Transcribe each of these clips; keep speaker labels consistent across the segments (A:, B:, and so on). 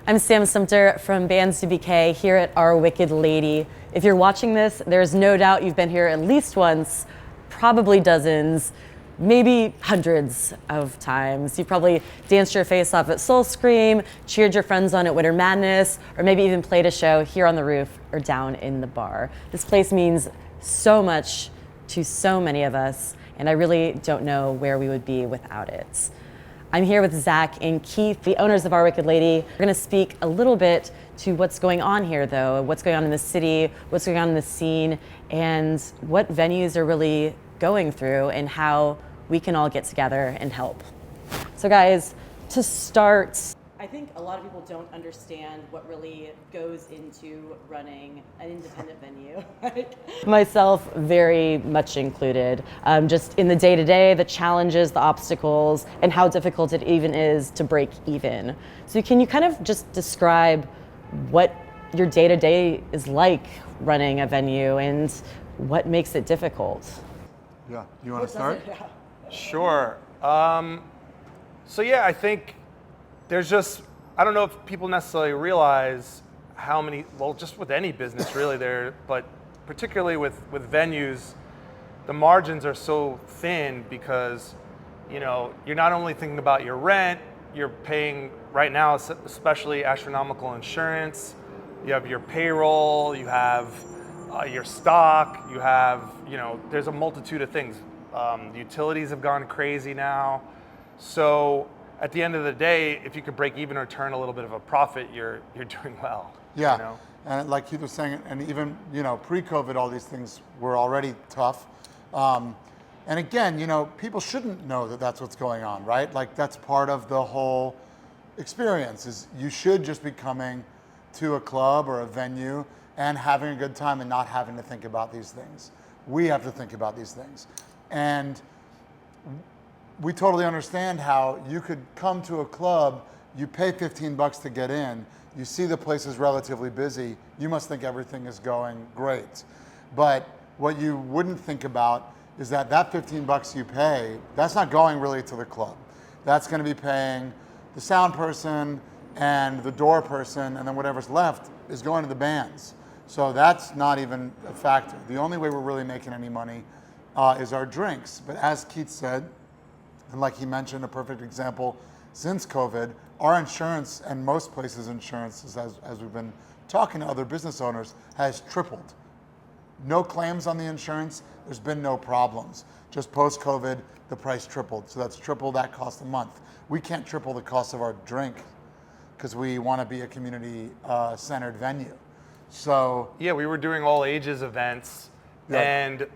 A: I'm Sam Sumpter from BandsDoBK here at Our Wicked Lady. If you're watching this, there's no doubt you've been here at least once, probably dozens, maybe hundreds of times. You've probably danced your face off at Soul Scream, cheered your friends on at Winter Madness, or maybe even played a show here on the roof or down in the bar. This place means so much to so many of us, and I really don't know where we would be without it. I'm here with Zach and Keith, the owners of Our Wicked Lady. We're gonna speak a little bit to what's going on here though, what's going on in the city, what's going on in the scene, and what venues are really going through and how we can all get together and help. So guys, to start, I think a lot of people don't understand what really goes into running an independent venue. Myself very much included. Just in the day-to-day, the challenges, the obstacles, and how difficult it even is to break even. So can you kind of just describe what your day-to-day is like running a venue and what makes it difficult?
B: Yeah, you want to start?
C: Sure. So yeah, I think there's just, I don't know if people necessarily realize how many, well, just with any business really there, but particularly with venues, the margins are so thin because, you know, you're not only thinking about your rent, you're paying right now, especially astronomical insurance, you have your payroll, you have your stock, you have, you know, there's a multitude of things. The utilities have gone crazy now. So at the end of the day, if you could break even or turn a little bit of a profit, you're doing well.
B: Yeah,
C: you know?
B: And like Keith was saying, and even, you know, pre-COVID, all these things were already tough. And again, you know, people shouldn't know that that's what's going on, right? Like that's part of the whole experience is you should just be coming to a club or a venue and having a good time and not having to think about these things. We have to think about these things. And we totally understand how you could come to a club, you pay $15 to get in, you see the place is relatively busy, you must think everything is going great. But what you wouldn't think about is that that $15 you pay, that's not going really to the club. That's gonna be paying the sound person and the door person, and then whatever's left is going to the bands. So that's not even a factor. The only way we're really making any money is our drinks. But as Keith said, and like he mentioned, a perfect example, since COVID, our insurance and most places' insurance, as we've been talking to other business owners, has tripled. No claims on the insurance, there's been no problems. Just post-COVID, the price tripled. So that's triple that cost a month. We can't triple the cost of our drink because we want to be a community-centered venue. So
C: yeah, we were doing all ages events, and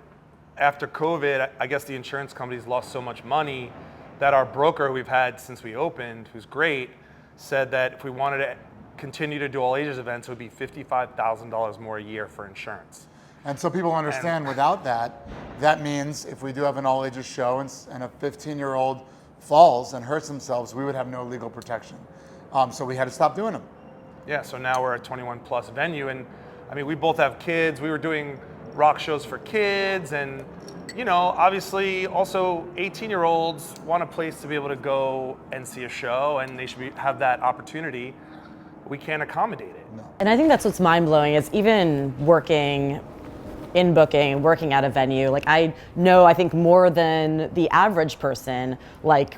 C: after COVID, I guess the insurance companies lost so much money that our broker who we've had since we opened, who's great, said that if we wanted to continue to do all ages events, it would be $55,000 more a year for insurance.
B: And so people understand without that, that means if we do have an all ages show and a 15-year-old falls and hurts themselves, we would have no legal protection. So we had to stop doing them.
C: Yeah, so now we're a 21 plus venue, and I mean, we both have kids. We were doing rock shows for kids, and you know, obviously also 18-year-olds want a place to be able to go and see a show, and they should have that opportunity. We can't accommodate it.
B: No.
A: And I think that's what's mind-blowing is even working in booking, working at a venue, like I know, I think more than the average person, like,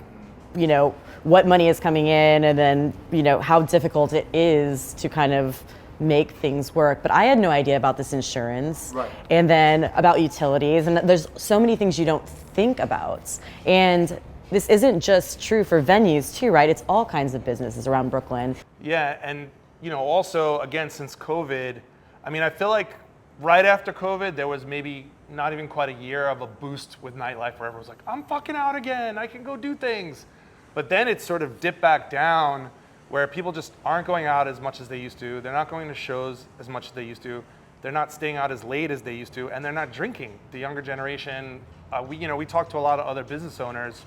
A: you know, what money is coming in and then, you know, how difficult it is to kind of make things work. But I had no idea about this insurance,
B: right,
A: and then about utilities, and there's so many things you don't think about. And this isn't just true for venues too, right? It's all kinds of businesses around Brooklyn.
C: Yeah, and you know, also again, since COVID, I mean, I feel like right after COVID, there was maybe not even quite a year of a boost with nightlife where everyone was like, I'm fucking out again, I can go do things. But then it sort of dipped back down where people just aren't going out as much as they used to. They're not going to shows as much as they used to. They're not staying out as late as they used to, and they're not drinking. The younger generation, we talk to a lot of other business owners,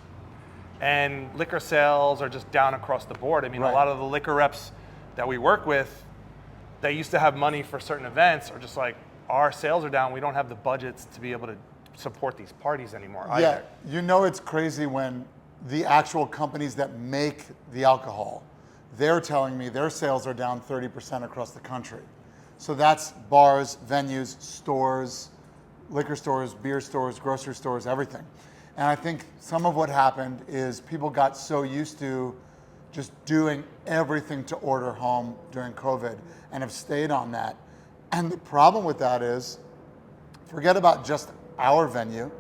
C: and liquor sales are just down across the board. I mean,
B: right,
C: a lot of the liquor reps that we work with, that used to have money for certain events, are just like, our sales are down. We don't have the budgets to be able to support these parties anymore either.
B: Yeah, you know it's crazy when the actual companies that make the alcohol, they're telling me their sales are down 30% across the country. So that's bars, venues, stores, liquor stores, beer stores, grocery stores, everything. And I think some of what happened is people got so used to just doing everything to order home during COVID and have stayed on that. And the problem with that is, forget about just our venue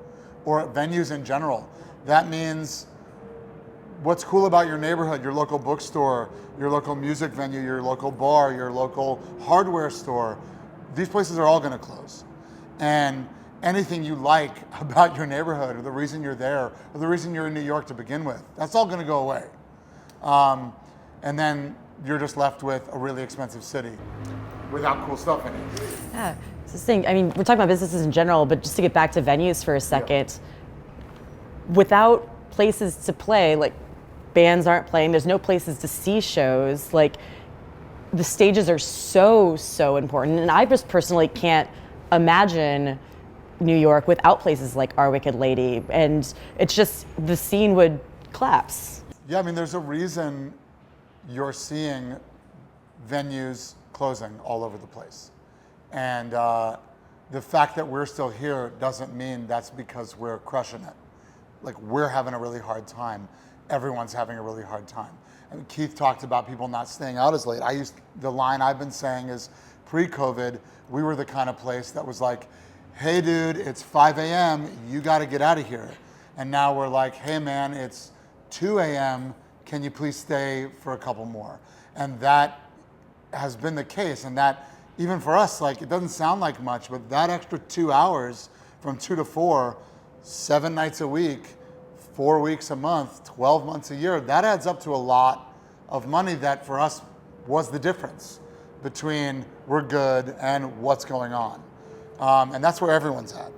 B: or venues in general. That means what's cool about your neighborhood, your local bookstore, your local music venue, your local bar, your local hardware store, these places are all gonna close. And anything you like about your neighborhood or the reason you're there or the reason you're in New York to begin with, that's all gonna go away. And then you're just left with a really expensive city without cool stuff in it.
A: Yeah, it's this thing. I mean, we're talking about businesses in general, but just to get back to venues for a second, without places to play, like bands aren't playing, there's no places to see shows, like the stages are so important. And I just personally can't imagine New York without places like Our Wicked Lady. And it's just, the scene would collapse.
B: Yeah, I mean, there's a reason you're seeing venues closing all over the place. And the fact that we're still here doesn't mean that's because we're crushing it. Like, we're having a really hard time. Everyone's having a really hard time. And Keith talked about people not staying out as late. The line I've been saying is, pre-COVID, we were the kind of place that was like, hey dude, it's 5 a.m., you gotta get out of here. And now we're like, hey man, it's 2 a.m., can you please stay for a couple more? And that has been the case. And that, even for us, like, it doesn't sound like much, but that extra 2 hours from 2 to 4, 7 nights a week, 4 weeks a month, 12 months a year, that adds up to a lot of money that for us was the difference between we're good and what's going on. And that's where everyone's at.